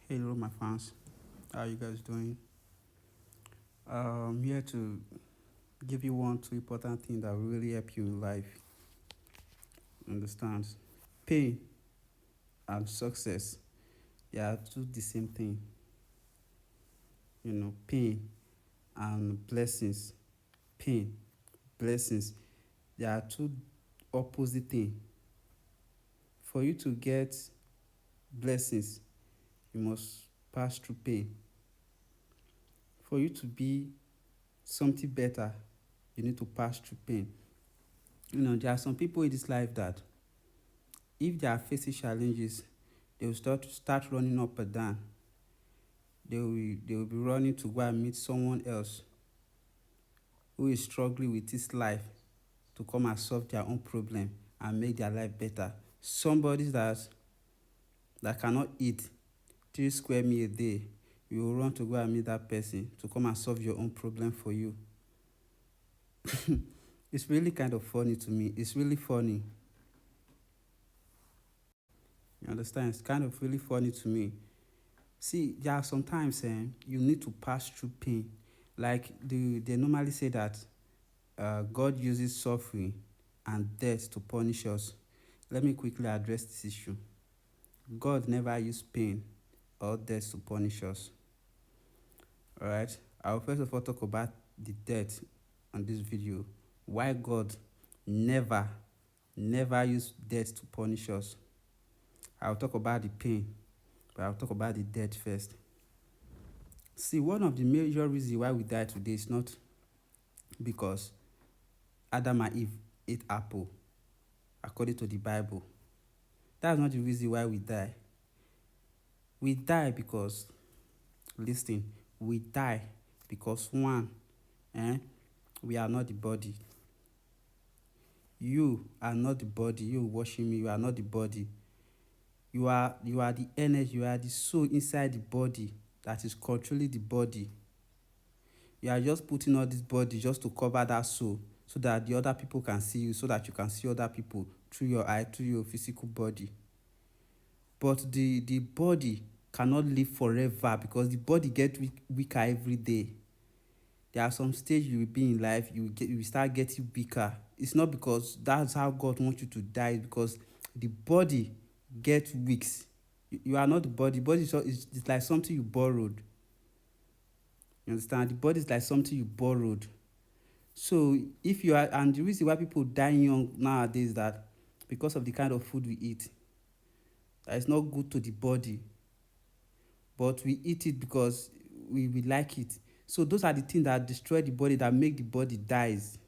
Hello, my fans. How you guys doing? I'm here to give you one two important thing that will really help you in life. Understand? Pain and success, they are two the same thing. Pain and blessings. Pain, blessings, they are two opposite things. For you to get blessings, you must pass through pain. For you to be something better, you need to pass through pain. There are some people in this life that if they are facing challenges, they will start running up and down. They will be running to go and meet someone else who is struggling with this life to come and solve their own problem and make their life better. Somebody that cannot eat 3 square meals a day, you will run to go and meet that person to come and solve your own problem for you. It's really kind of funny to me. It's really funny. You understand? It's kind of really funny to me. See, there are sometimes you need to pass through pain. Like they normally say that God uses suffering and death to punish us. Let me quickly address this issue. God never used pain or death to punish us. All right. I will first of all talk about the death on this video. Why God never used death to punish us. I'll talk about the pain, but I'll talk about the death first. See, one of the major reasons why we die today is not because Adam and Eve ate apple, according to the Bible. That's not the reason why we die. We die because, listen, we die because one, we are not the body. You are not the body. You watching me, you are not the body. You are the energy, you are the soul inside the body that is controlling the body. You are just putting all this body just to cover that soul so that the other people can see you, so that you can see other people through your eye, through your physical body. But the body cannot live forever because the body gets weaker every day. There are some stages you will be in life, you will start getting weaker. It's not because that's how God wants you to die, it's because the body gets weak. You are not the body. Body is like something you borrowed. You understand? The body is like something you borrowed. So if you are, and the reason why people die young nowadays is that because of the kind of food we eat, that is not good to the body, but we eat it because we like it. So those are the things that destroy the body, that make the body dies.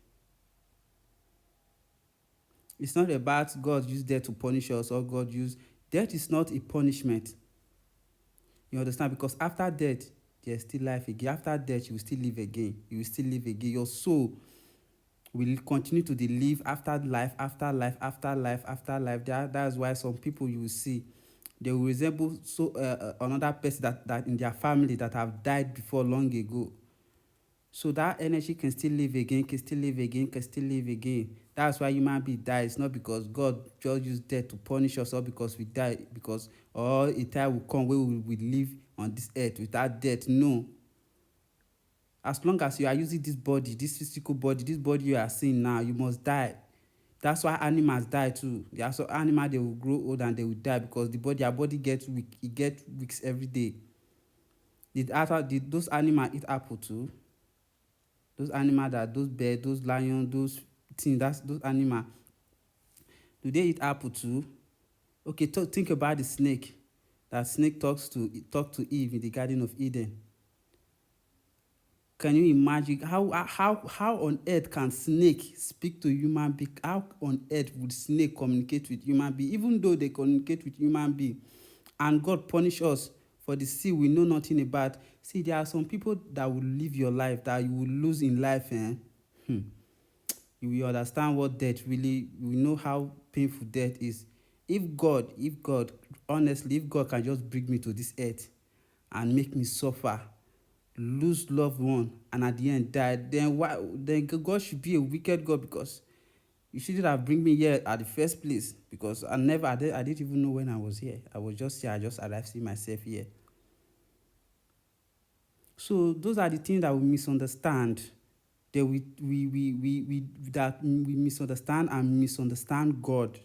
It's not about God use death to punish us, or God use death is not a punishment. You understand? Because after death, there's still life again. After death, you will still live again. You will still live again. Your soul will continue to live after life, after life, after life, after life. That's why some people you will see, they will resemble another person that in their family that have died before long ago. So that energy can still live again, can still live again, can still live again. That's why human being dies. Not because God just used death to punish us, or because we die, because or a time will come where we will live on this earth without death. No. As long as you are using this body, this physical body, this body you are seeing now, you must die. That's why animals die too. There are some animals, they will grow old and they will die because their body gets weak. It gets weak every day. Did those animals eat apple too? Those animals, those birds, those lions, those things, those animals, do they eat apple too? Okay, think about the snake. That snake talked to Eve in the Garden of Eden. Can you imagine how on earth can snake speak to human being? How on earth would snake communicate with human being, even though they communicate with human being? And God punish us for the sin we know nothing about. See, there are some people that will live your life that you will lose in life. You will understand what death really, you know how painful death is. If God, honestly, if God can just bring me to this earth and make me suffer, lose loved one, and at the end die, then why? Then God should be a wicked God, because you shouldn't have bring me here at the first place. Because I didn't even know when I was here. I was just here. I just arrived, see myself here. So those are the things that we misunderstand. That we misunderstand and misunderstand God.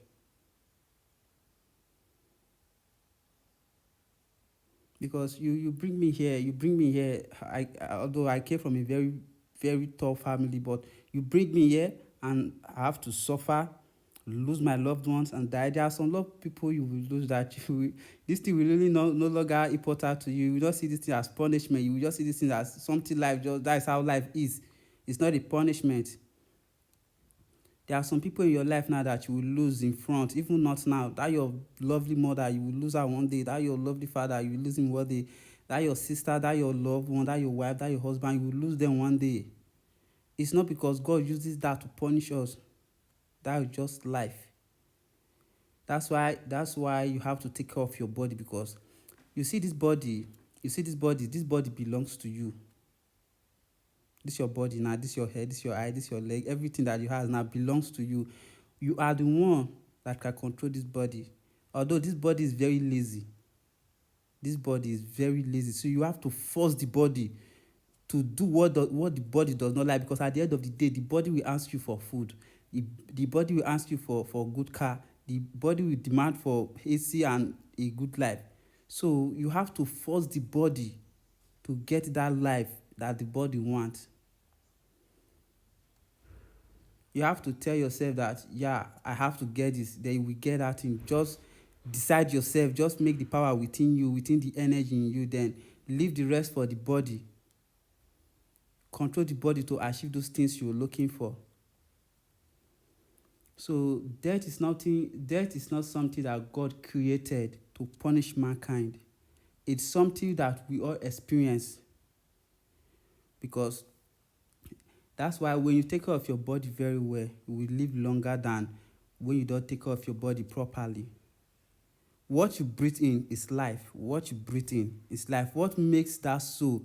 Because you bring me here, although I came from a very, very tough family, but you bring me here and I have to suffer, lose my loved ones and die. There are some lot of people you will lose that this thing will really no longer important to you. You will just see this thing as punishment. You will just see this thing as something life, just that's how life is. It's not a punishment. There are some people in your life now that you will lose in front, even not now. That your lovely mother, you will lose her one day. That your lovely father, you will lose him one day. That your sister, that your loved one, that your wife, that your husband, you will lose them one day. It's not because God uses that to punish us. That is just life. That's why you have to take care of your body, because you see this body belongs to you. This your body now, this your head, this your eye, this your leg, everything that you have now belongs to you. You are the one that can control this body. Although this body is very lazy. This body is very lazy. So you have to force the body to do what the body does not like, because at the end of the day, the body will ask you for food. The body will ask you for a good car. The body will demand for AC and a good life. So you have to force the body to get that life that the body wants. You have to tell yourself that, yeah, I have to get this, then you will get that thing. Just decide yourself, just make the power within you, within the energy in you, then leave the rest for the body. Control the body to achieve those things you're looking for. So death is not something that God created to punish mankind. It's something that we all experience, because that's why when you take care of your body very well, you will live longer than when you don't take care of your body properly. What you breathe in is life. What you breathe in is life. What makes that soul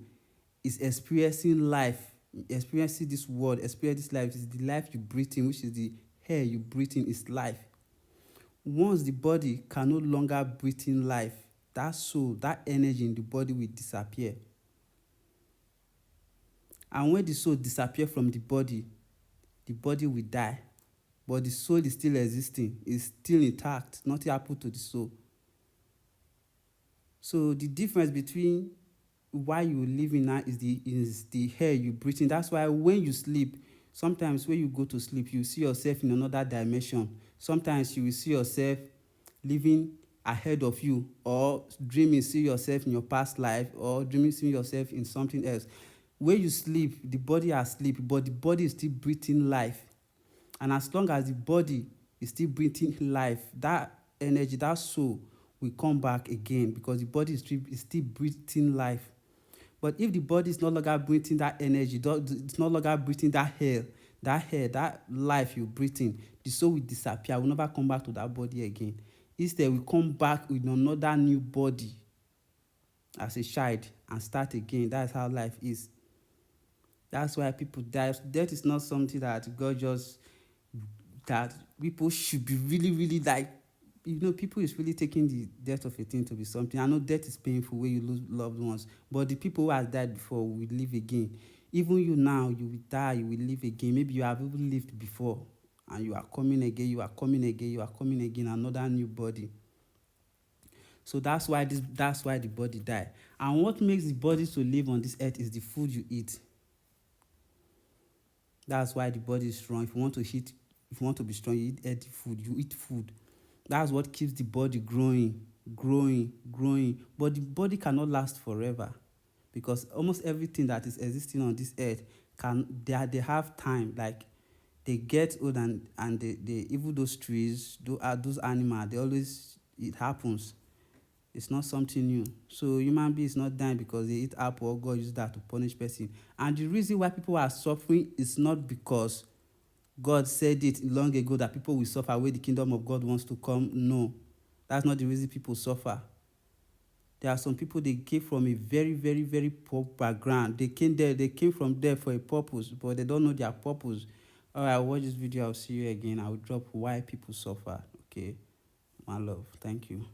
is experiencing life, experiencing this world, experiencing this life. Is the life you breathe in, which is the air you breathe in, is life. Once the body can no longer breathe in life, that soul, that energy in the body will disappear. And when the soul disappears from the body will die. But the soul is still existing, is still intact. Nothing happened to the soul. So the difference between why you living now is the air you breathe in. That's why when you sleep, sometimes when you go to sleep, you see yourself in another dimension. Sometimes you will see yourself living ahead of you, or dreaming, see yourself in your past life, or dreaming, see yourself in something else. When you sleep, the body has sleep, but the body is still breathing life. And as long as the body is still breathing life, that energy, that soul will come back again, because the body is still breathing life. But if the body is no longer breathing that energy, it's no longer breathing that air, that life you're breathing, the soul will disappear, will never come back to that body again. Instead, we come back with another new body as a child and start again. That's how life is. That's why people die. Death is not something that God just, that people should be really, really like, people is really taking the death of a thing to be something. I know death is painful when you lose loved ones, but the people who have died before will live again. Even you now, you will die, you will live again. Maybe you have even lived before, and you are coming again, you are coming again, you are coming again, another new body. So that's why the body die. And what makes the body to live on this earth is the food you eat. That's why the body is strong. If you want to be strong, you eat food. You eat food. That's what keeps the body growing. But the body cannot last forever, because almost everything that is existing on this earth they have time. Like, they get old, and they even those trees, those animals, it happens. It's not something new. So human beings not dying because they eat apple, or God use that to punish person. And the reason why people are suffering is not because God said it long ago that people will suffer where the kingdom of God wants to come. No, that's not the reason people suffer. There are some people, they came from a very, very, very poor background. They came from there for a purpose, but they don't know their purpose. All right, watch this video. I'll see you again. I'll drop why people suffer. Okay, my love. Thank you.